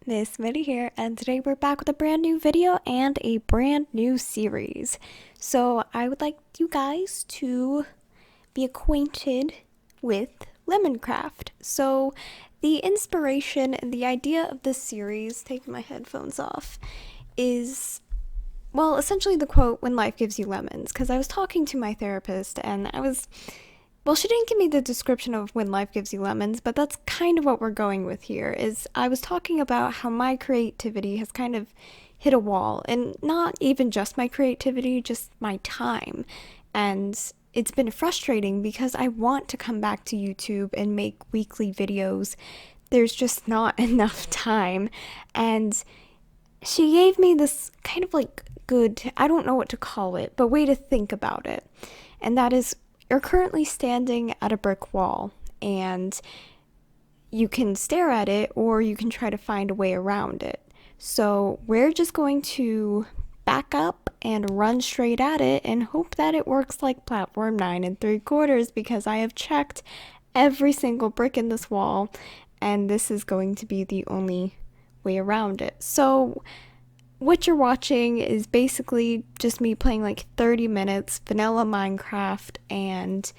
Miss Mitty here, and today we're back with a brand new video and a brand new series. So I would like you guys to be acquainted with Lemoncraft. So the inspiration and the idea of this series, taking my headphones off, is, well, essentially the quote, "When life gives you lemons," because I was talking to my therapist and well, she didn't give me the description of when life gives you lemons, but that's kind of what we're going with here. Is I was talking about how my creativity has kind of hit a wall, and not even just my creativity, just my time. And it's been frustrating because I want to come back to YouTube and make weekly videos. There's just not enough time. And she gave me this kind of like good, I don't know what to call it, but way to think about it. And that is, you're currently standing at a brick wall, and you can stare at it or you can try to find a way around it. So we're just going to back up and run straight at it and hope that it works like platform 9 3/4, because I have checked every single brick in this wall and this is going to be the only way around it. So what you're watching is basically just me playing like 30 minutes vanilla Minecraft, and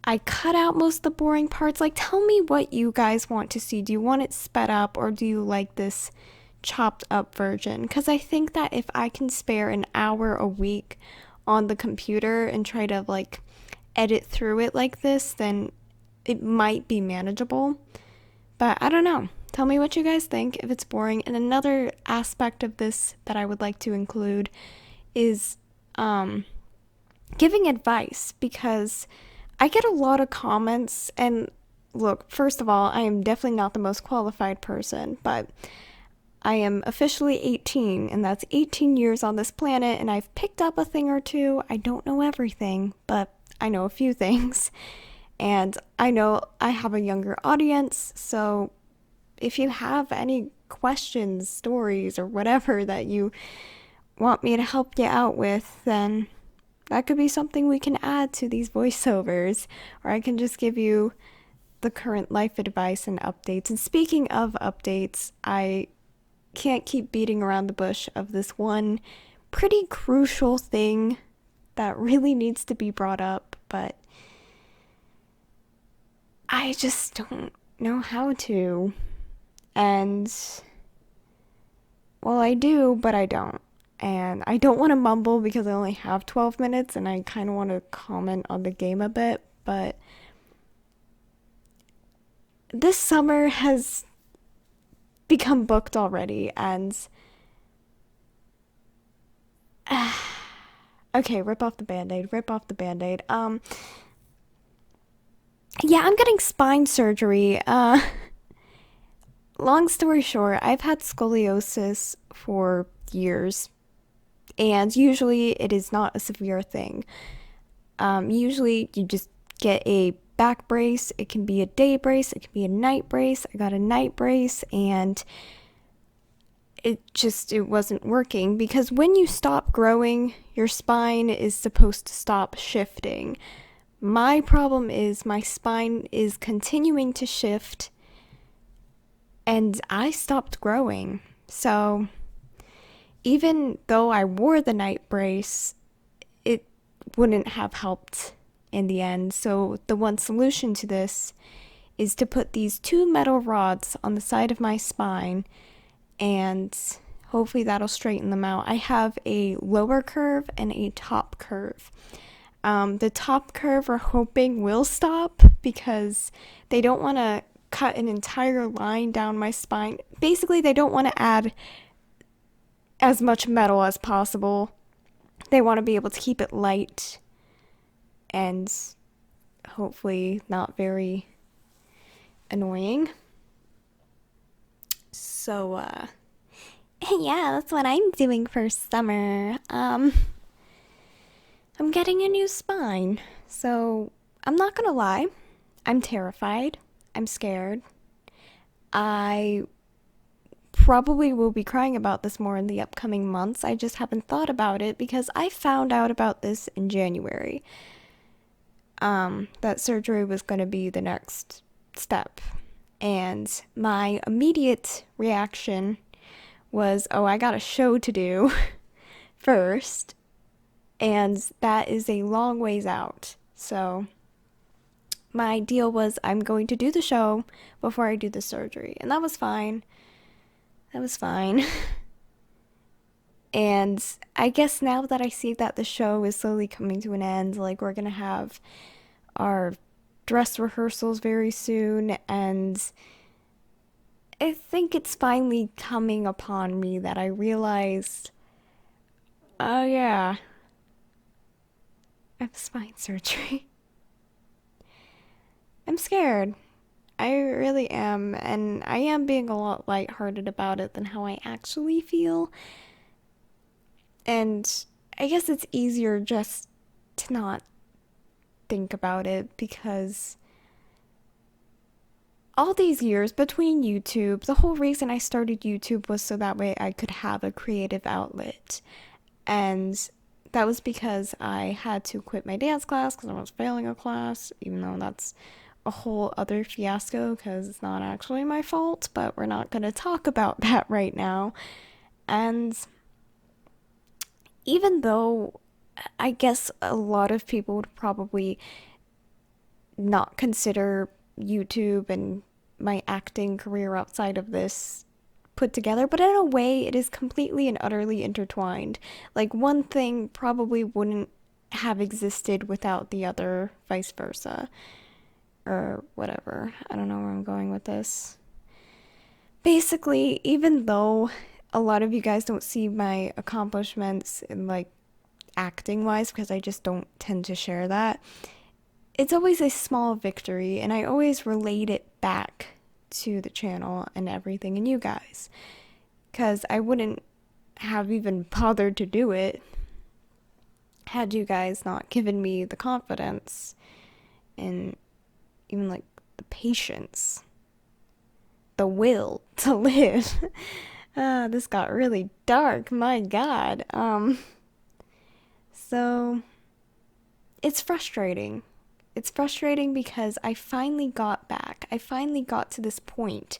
I cut out most of the boring parts. Like, tell me what you guys want to see. Do you want it sped up or do you like this chopped up version? Because I think that if I can spare an hour a week on the computer and try to like edit through it like this, then it might be manageable. But I don't know. Tell me what you guys think, if it's boring. And another aspect of this that I would like to include is giving advice, because I get a lot of comments. And look, first of all, I am definitely not the most qualified person, but I am officially 18, and that's 18 years on this planet, and I've picked up a thing or two. I don't know everything, but I know a few things. And I know I have a younger audience, so if you have any questions, stories, or whatever that you want me to help you out with, then that could be something we can add to these voiceovers, or I can just give you the current life advice and updates. And speaking of updates, I can't keep beating around the bush of this one pretty crucial thing that really needs to be brought up, but I just don't know how to. And, well, I do, but I don't. And I don't want to mumble because I only have 12 minutes and I kind of want to comment on the game a bit. But this summer has become booked already, and okay, rip off the band-aid, rip off the band-aid. Yeah, I'm getting spine surgery. Long story short, I've had scoliosis for years, and usually it is not a severe thing. Usually you just get a back brace. It can be a day brace, it can be a night brace. I got a night brace, and it wasn't working, because when you stop growing, your spine is supposed to stop shifting. My problem is my spine is continuing to shift, and I stopped growing. So even though I wore the night brace, it wouldn't have helped in the end. So the one solution to this is to put these two metal rods on the side of my spine, and hopefully that'll straighten them out. I have a lower curve and a top curve. The top curve we're hoping will stop, because they don't want to cut an entire line down my spine. Basically, they don't want to add as much metal as possible. They want to be able to keep it light and hopefully not very annoying. So, yeah, that's what I'm doing for summer. I'm getting a new spine. So, I'm not gonna lie, I'm terrified. I'm scared. I probably will be crying about this more in the upcoming months. I just haven't thought about it because I found out about this in January. That surgery was going to be the next step. And my immediate reaction was, oh, I got a show to do first, and that is a long ways out. So my deal was I'm going to do the show before I do the surgery, and that was fine. That was fine. And I guess now that I see that the show is slowly coming to an end, like we're gonna have our dress rehearsals very soon, and I think it's finally coming upon me that I realized, oh yeah, I have spine surgery. I'm scared. I really am, and I am being a lot lighthearted about it than how I actually feel. And I guess it's easier just to not think about it because all these years between YouTube, the whole reason I started YouTube was so that way I could have a creative outlet. And that was because I had to quit my dance class because I was failing a class, even though that's a whole other fiasco because it's not actually my fault, but we're not going to talk about that right now. And even though I guess a lot of people would probably not consider YouTube and my acting career outside of this put together, but in a way, it is completely and utterly intertwined. Like, one thing probably wouldn't have existed without the other, vice versa. Or whatever. I don't know where I'm going with this. Basically, even though a lot of you guys don't see my accomplishments in, like, acting wise, because I just don't tend to share that, it's always a small victory, and I always relate it back to the channel and everything and you guys, because I wouldn't have even bothered to do it had you guys not given me the confidence and even like the patience, the will to live. This got really dark, my god. So it's frustrating. It's frustrating because I finally got back. I finally got to this point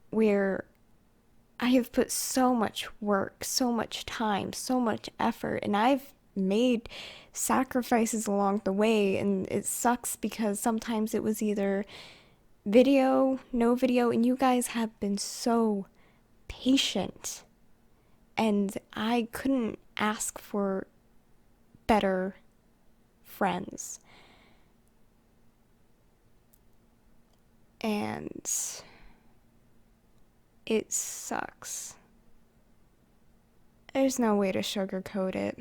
where I have put so much work, so much time, so much effort, and I've made sacrifices along the way, and it sucks because sometimes it was either video, no video, and you guys have been so patient, and I couldn't ask for better friends. And it sucks. There's no way to sugarcoat it.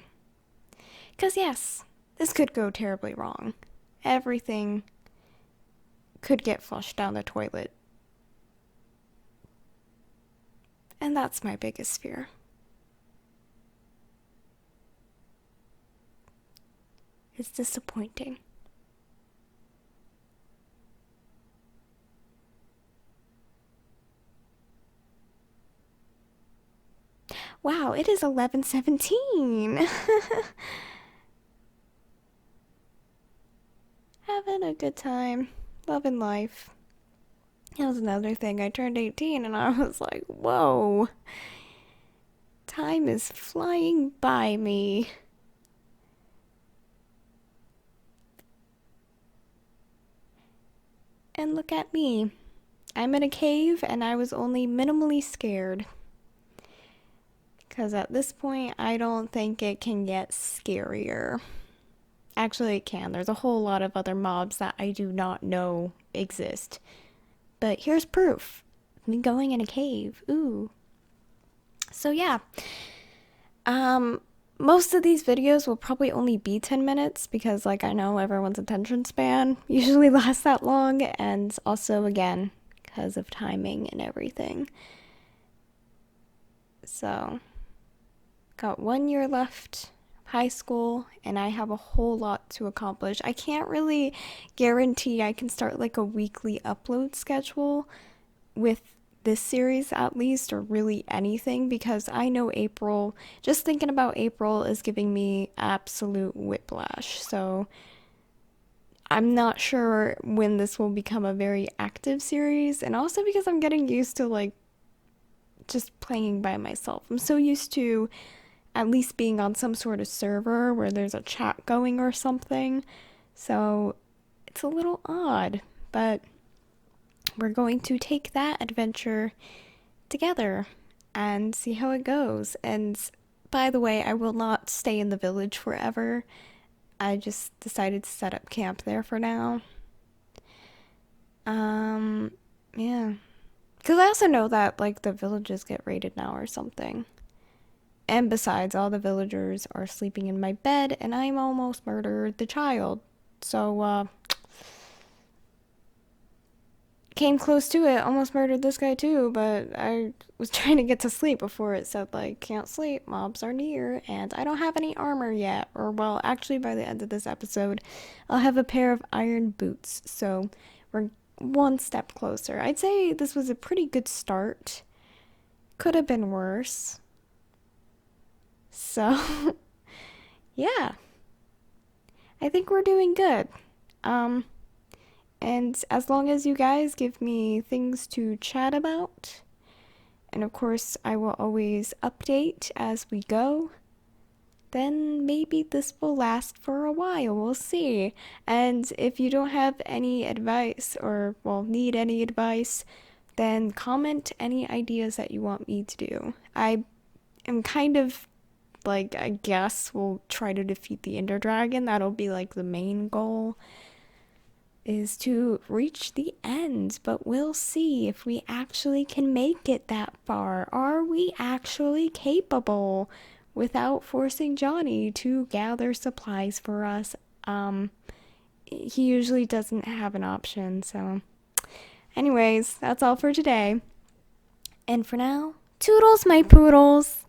Because yes, this could go terribly wrong. Everything could get flushed down the toilet. And that's my biggest fear. It's disappointing. Wow, it is 11:17. Having a good time, loving life. That was another thing. I turned 18 and I was like, whoa. Time is flying by me. And look at me. I'm in a cave and I was only minimally scared. Because at this point, I don't think it can get scarier. Actually, it can. There's a whole lot of other mobs that I do not know exist. But here's proof. Me going in a cave. Ooh. So yeah. Most of these videos will probably only be 10 minutes because, like, I know everyone's attention span usually lasts that long, and also, again, because of timing and everything. So, got 1 year left of high school, and I have a whole lot to accomplish. I can't really guarantee I can start, like, a weekly upload schedule with this series at least, or really anything, because I know April, just thinking about April is giving me absolute whiplash. So I'm not sure when this will become a very active series, and also because I'm getting used to like just playing by myself. I'm so used to at least being on some sort of server where there's a chat going or something. So it's a little odd, but we're going to take that adventure together and see how it goes. And by the way, I will not stay in the village forever. I just decided to set up camp there for now. Um, yeah. Because I also know that, like, the villages get raided now or something. And besides, all the villagers are sleeping in my bed, and I'm almost murdered the child. So, came close to it, almost murdered this guy too, but I was trying to get to sleep before it said, like, can't sleep, mobs are near, and I don't have any armor yet. Or, well, actually, by the end of this episode, I'll have a pair of iron boots, so we're one step closer. I'd say this was a pretty good start. Could have been worse. So, yeah, I think we're doing good. Um, and as long as you guys give me things to chat about, and of course, I will always update as we go, then maybe this will last for a while. We'll see. And if you don't have any advice or, well, need any advice, then comment any ideas that you want me to do. I am kind of like, I guess we'll try to defeat the Ender Dragon. That'll be like the main goal, is to reach the end, but we'll see if we actually can make it that far. Are we actually capable without forcing Johnny to gather supplies for us? He usually doesn't have an option, so. Anyways, that's all for today. And for now, toodles, my poodles!